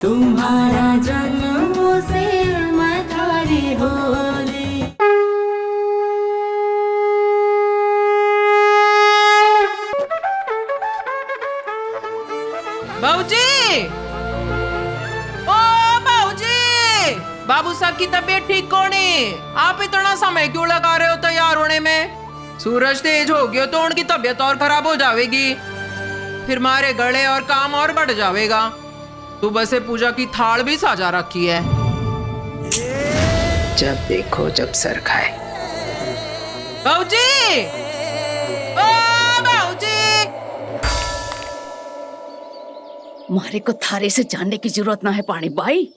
तुम्हारा जन्म से मैं थारी होली। बाबूजी, ओ बाबूजी, बाबू साहब की तबीयत ठीक कौन है? आप इतना समय क्यों लगा रहे हो तैयार होने में? सूरज तेज हो गया तो उनकी तबीयत और खराब हो जाएगी, फिर मारे गले और काम और बढ़ जाएगा। सुबह से पूजा की थाल भी साजा रखी है। जब देखो जब सर खाए। बाबूजी, ओ बाबूजी, मारे को थारे से जानने की जरूरत ना है पानी भाई।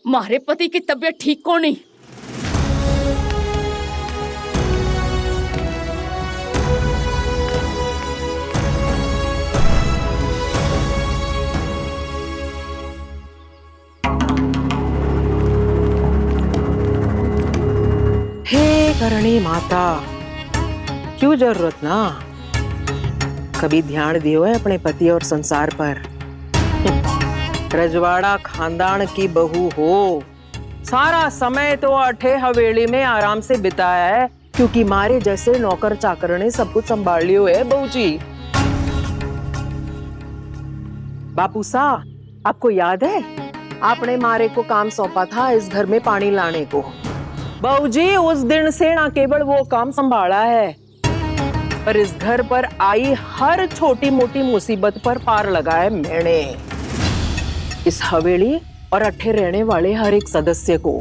मारे पति की तबीयत ठीक को नहीं। हे करणी माता, क्यों जरूरत ना? कभी ध्यान दियो है अपने पति और संसार पर। रजवाड़ा खानदान की बहू हो, सारा समय तो अठे हवेली में आराम से बिताया है, क्योंकि मारे जैसे नौकर चाकर ने सब कुछ संभाल लियो है बहू जी। बापू सा, आपको याद है आपने मारे को काम सौंपा था इस घर में पानी लाने को। बहू जी उस दिन से ना केवल वो काम संभाला है, पर इस घर पर आई हर छोटी मोटी मुसीबत पर पार लगाए मैंने। इस हवेली और अट्ठे रहने वाले हर एक सदस्य को।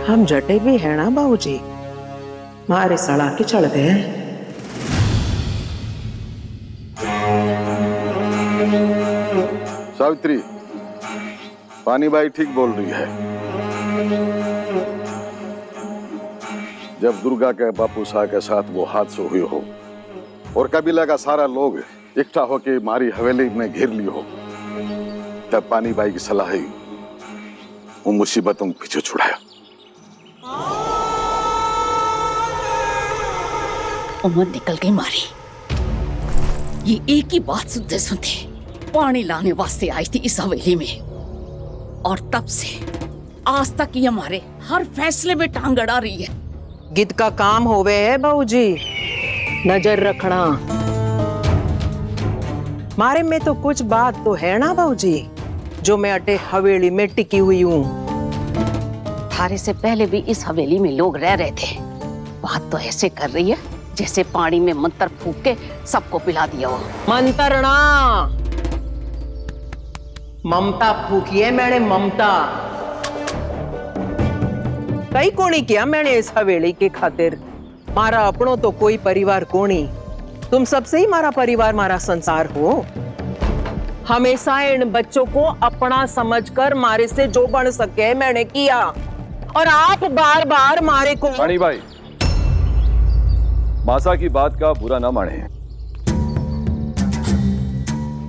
हम जटे भी है ना बहू जी, मारे सड़ा के चढ़ते हैं। सावित्री, पानी बाई ठीक बोल रही है। जब दुर्गा के बापू शाह के साथ वो हादसा हुई हो और कबीला का सारा लोग इकट्ठा होके मारी हवेली में घेर ली हो, तब पानी बाई की सलाह ही वो मुसीबतों को पीछे छुड़ाया। उम्र निकल गई मारी। ये एक ही बात सुनते सुनते पानी लाने वास्ते आई थी इस हवेली में, और तब से आज तक ये हमारे हर फैसले में टांग अड़ा रही है। गिद्ध का काम होवे है बहू जी, नजर रखना। मारे में तो कुछ बात तो है ना बहू जी, जो मैं अटे हवेली में टिकी हुई हूँ। थारे से पहले भी इस हवेली में लोग रह रहे थे। बात तो ऐसे कर रही है जैसे पानी में मंत्र फूंक के सबको पिला दिया हो। मंत्र ना, ममता फूकी है मैंने, ममता। कई कोनी किया मैंने इस हवेली के खातिर। मारा अपनों तो कोई परिवार कोनी, तुम सबसे ही मारा परिवार, मारा संसार हो। हमेशा इन बच्चों को अपना समझकर मारे से जो बन सके मैंने किया, और आप बार बार मारे को। रानी भाई, मासा की बात का बुरा ना माने।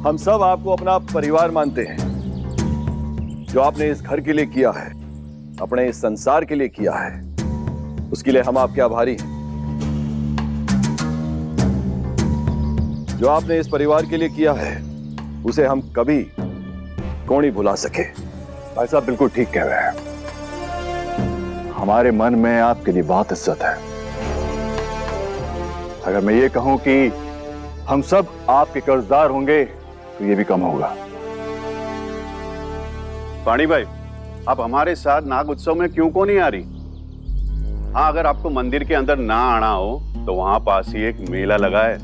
हम सब आपको अपना परिवार मानते हैं। जो आपने इस घर के लिए किया है, अपने इस संसार के लिए किया है, उसके लिए हम आपके आभारी हैं। जो आपने इस परिवार के लिए किया है, उसे हम कभी कौन नहीं भुला सके। भाई साहब बिल्कुल ठीक कह रहे हैं। हमारे मन में आपके लिए बहुत इज्जत है। अगर मैं ये कहूं कि हम सब आपके कर्जदार होंगे तो ये भी कम होगा। पानी भाई, आप हमारे साथ नाग उत्सव में क्यों को नहीं आ रही? हाँ, अगर आपको मंदिर के अंदर ना आना हो तो वहां पास ही एक मेला लगा है,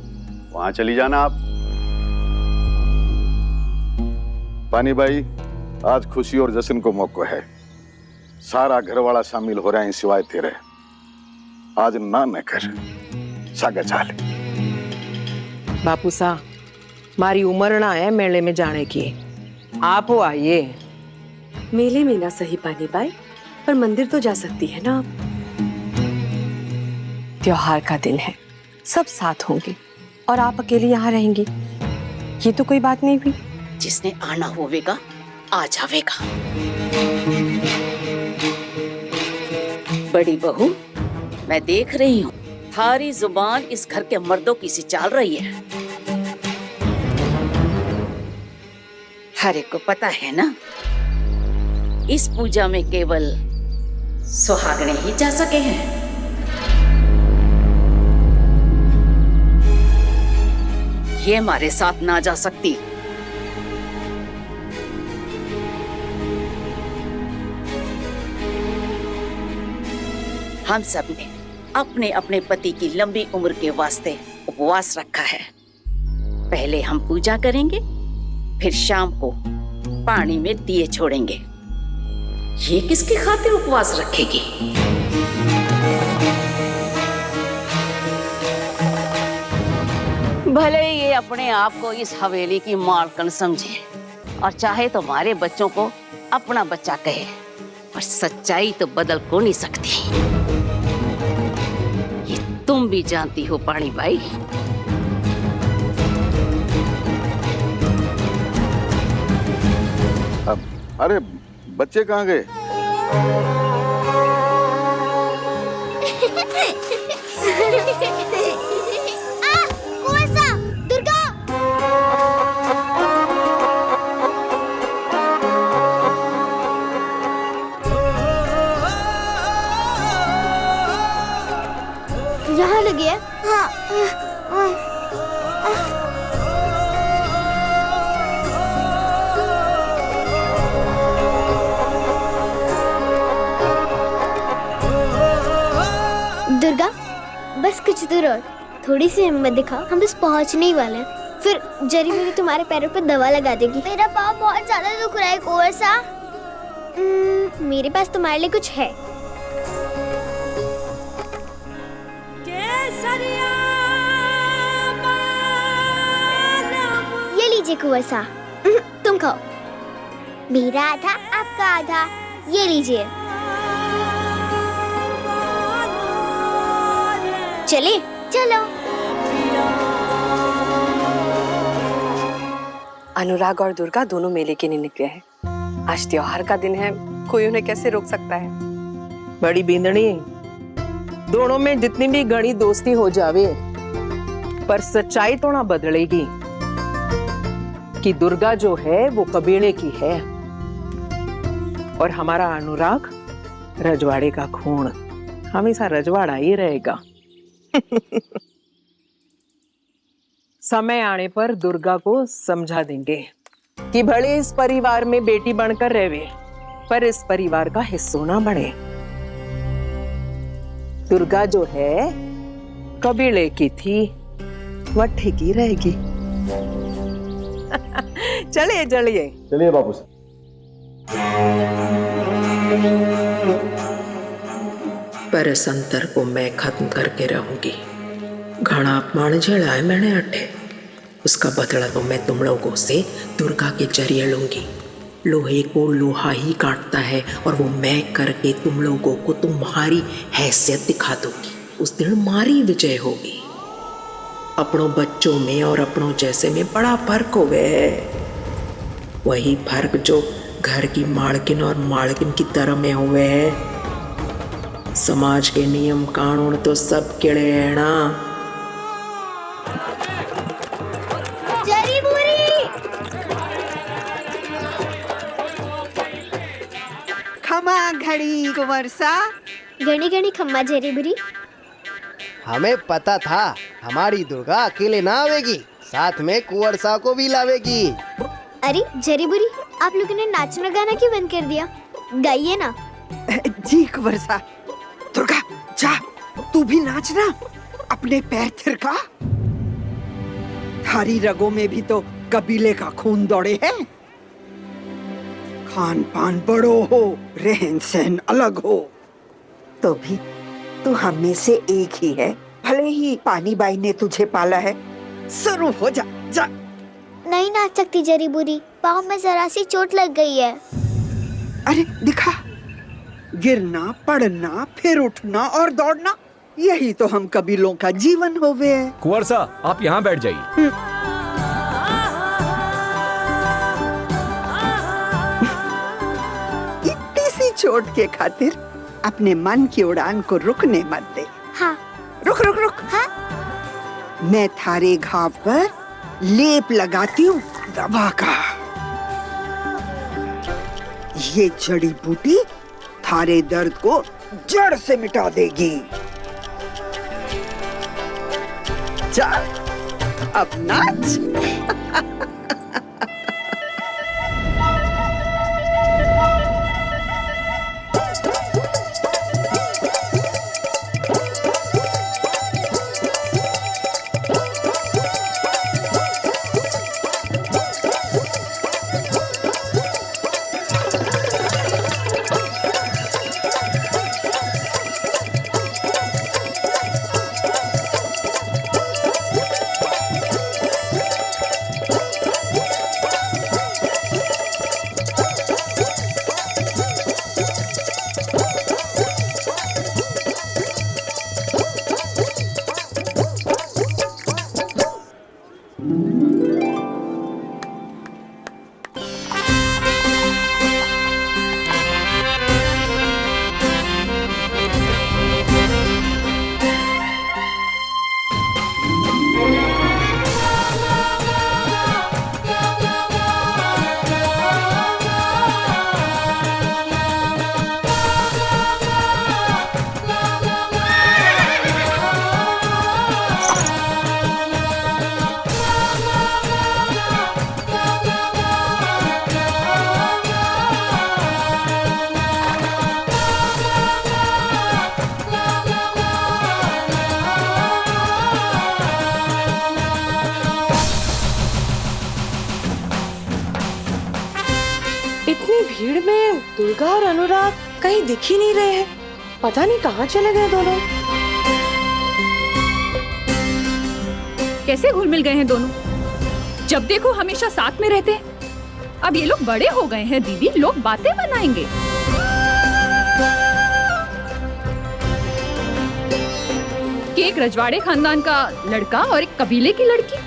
वहां चली जाना आप। पानी बाई, आज खुशी और जश्न को मौका है। सारा घर वाला शामिल हो रहे हैं सिवाय तेरे। आज ना न कर, सागा चाल। बापू सा, मारी उम्र ना है मेले में जाने की। आप हो आइए। मेले में ना सही पानी बाई, पर मंदिर तो जा सकती है ना आप। त्योहार का दिन है, सब साथ होंगे, और आप अकेले यहाँ रहेंगी, ये तो कोई बात नहीं हुई। जिसने आना होवेगा आ जावेगा। बड़ी बहू, मैं देख रही हूँ थारी जुबान इस घर के मर्दों की सी चाल रही है। हर एक को पता है ना, इस पूजा में केवल सुहागने ही जा सके हैं। ये हमारे साथ ना जा सकती। हम सब ने अपने अपने पति की लंबी उम्र के वास्ते उपवास रखा है। पहले हम पूजा करेंगे, फिर शाम को पानी में दिए छोड़ेंगे। ये किसकी खातिर उपवास रखेगी? भले ही ये अपने आप को इस हवेली की मालकिन समझे और चाहे तो हमारे बच्चों को अपना बच्चा कहे, पर सच्चाई तो बदल को नहीं सकती। ये तुम भी जानती हो पानी बाई। अब अरे बच्चे कहाँ गए? दुर्गा! यहाँ लगी है? हाँ। दुर्गा, बस कुछ दूर और, थोड़ी सी हिम्मत दिखाओ, हम बस पहुंचने ही वाले हैं। फिर जरी मेरी तुम्हारे पैरों पर दवा लगा देगी। मेरा पाँव बहुत ज्यादा दुख रहा है कुंवर सा। मेरे पास तुम्हारे लिए कुछ है। ये लीजिए कुंवर सा, तुम खाओ। मेरा आधा, आपका आधा। ये लीजिए। चले, चलो। अनुराग और दुर्गा दोनों मेले के लिए निकले हैं। आज त्योहार का दिन है, कोई उन्हें कैसे रोक सकता है? बड़ी बींदड़ी, दोनों में जितनी भी घनी दोस्ती हो जावे, पर सच्चाई तो ना बदलेगी कि दुर्गा जो है वो कबीले की है और हमारा अनुराग रजवाड़े का खून, हमेशा रजवाड़ा ही रहेगा। समय आने पर दुर्गा को समझा देंगे कि भले इस परिवार में बेटी बनकर रहे, पर इस परिवार का हिस्सा ना बने। दुर्गा जो है कबीले की थी, वह ठीक ही रहेगी। चलिए चलिए चलिए बापू साहब। पर इस अंतर को मैं खत्म करके रहूंगी। घना अपमान झेला है मैंने अठे, उसका बदला तो मैं तुम लोगों से दुर्गा के जरिए लूंगी। लोहे को लोहा ही काटता है और वो मैं करके तुम लोगों को तुम्हारी हैसियत दिखा दूंगी। उस दिन हमारी विजय होगी। अपनों बच्चों में और अपनों जैसे में बड़ा फर्क हो गया है। वही फर्क जो घर की मालकिन और मालकिन की तरह में हुए है। समाज के नियम कानून तो सब किड़े हैं ना। जरी बुरी खमा घड़ी कुंवर सा। घड़ी घड़ी खम्मा जरी बुरी। हमें पता था हमारी दुर्गा अकेले ना आवेगी, साथ में कुंवर सा को भी लावेगी। अरे जरी बुरी, आप लोगों ने नाचना गाना क्यों बंद कर दिया? गाइए ना। जी कुंवर सा। दुर्गा जा, तू भी नाचना, अपने पैर थिरका। थारी रगों में भी तो कबीले का खून दौड़े है। खान पान बड़ो हो, रहन सहन अलग हो, तो भी तू हम में से एक ही है। भले ही पानी बाई ने तुझे पाला है। शुरू हो जा, जा। नहीं नाच सकती जरी बुरी, पाँव में जरा सी चोट लग गई है। अरे दिखा, गिरना, पड़ना, फिर उठना और दौड़ना, यही तो हम कबीलों का जीवन होवे है। कुंवर सा, आप यहाँ बैठ जाइए। इतनी सी चोट के खातिर अपने मन की उड़ान को रुकने मत दे। हाँ। रुक रुक रुक। हाँ? मैं थारे घाव पर लेप लगाती हूँ दवा का। ये जड़ी बूटी थारे दर्द को जड़ से मिटा देगी। चल अब नाच। इतनी भीड़ में दुर्गा और अनुराग कहीं दिख ही नहीं रहे हैं। पता नहीं कहाँ चले गए दोनों। कैसे घुल मिल गए हैं दोनों? जब देखो हमेशा साथ में रहते हैं। अब ये लोग बड़े हो गए हैं दीदी, लोग बातें बनाएंगे। कि एक रजवाड़े खानदान का लड़का और एक कबीले की लड़की,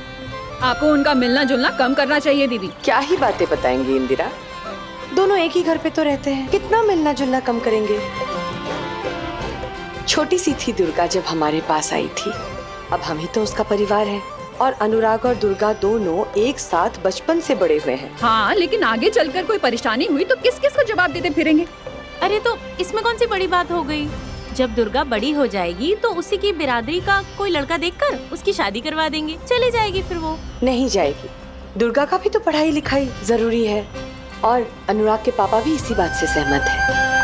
आपको उनका मिलना जुलना कम करना चाहिए दीदी। क्या ही बातें बताएंगी इंदिरा, दोनों एक ही घर पे तो रहते हैं, कितना मिलना जुलना कम करेंगे। छोटी सी थी दुर्गा जब हमारे पास आई थी, अब हम ही तो उसका परिवार है। और अनुराग और दुर्गा दोनों एक साथ बचपन से बड़े हुए हैं। हाँ, लेकिन आगे चलकर कोई परेशानी हुई तो किस किस को जवाब देते फिरेंगे? अरे तो इसमें कौन सी बड़ी बात हो गई? जब दुर्गा बड़ी हो जाएगी तो उसी की बिरादरी का कोई लड़का देखकर उसकी शादी करवा देंगे, चली जाएगी फिर वो। नहीं जाएगी, दुर्गा का भी तो पढ़ाई लिखाई जरूरी है और अनुराग के पापा भी इसी बात से सहमत है।